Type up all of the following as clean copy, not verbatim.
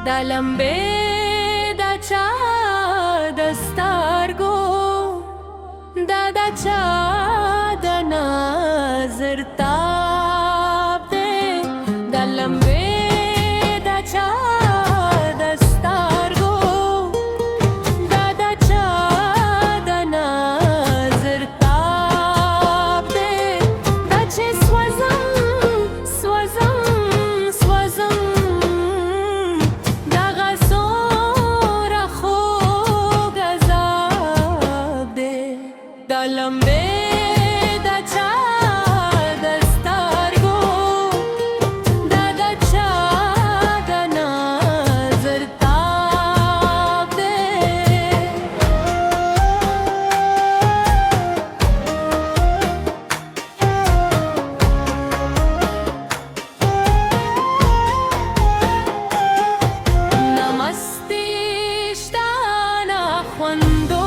دا لمبې دا چا د سترګو دا چا د نظر تاب دی دا لمبې دا چا د سترګو دا چا د نظر تاب دی دا چې سوځم دا لمبې دا چا د سترګو دا چا د نظر تاب دی نمستی شتا نه خوندو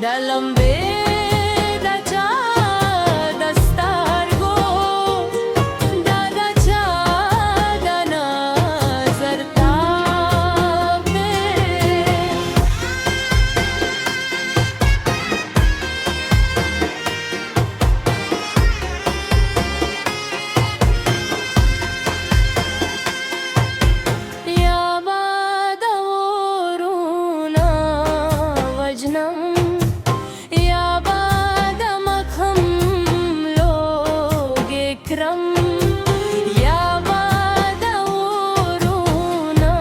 دا لمبې دا چا د سترګو دا چا د نظر تاب دی یا با د ورونه وجنم یا باد ورونه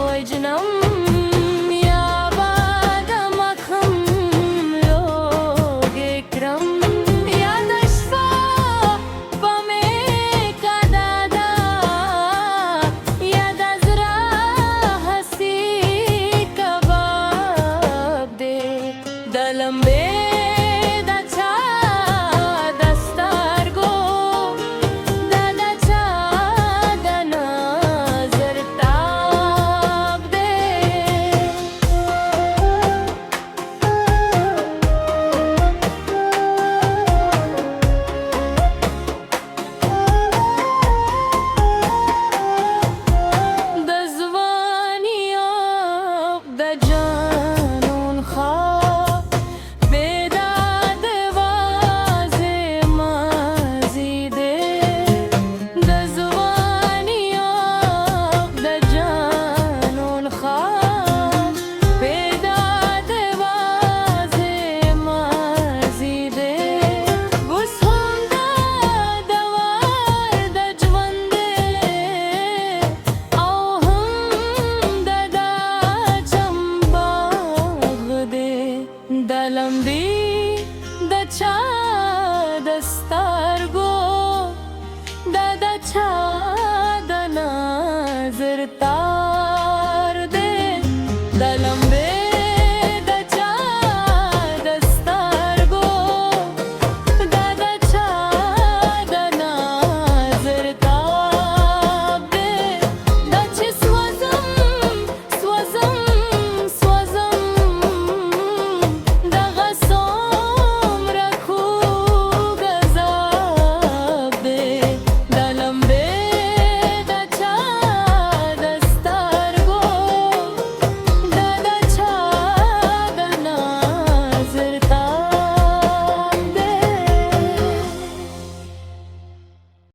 وجنم یا باد مخم لوګ کرم یا د شپه په مې کدادا یا د زړه حسي کباب دی د لمبې دا لمبې دا چا د سترګو دا چا د نظر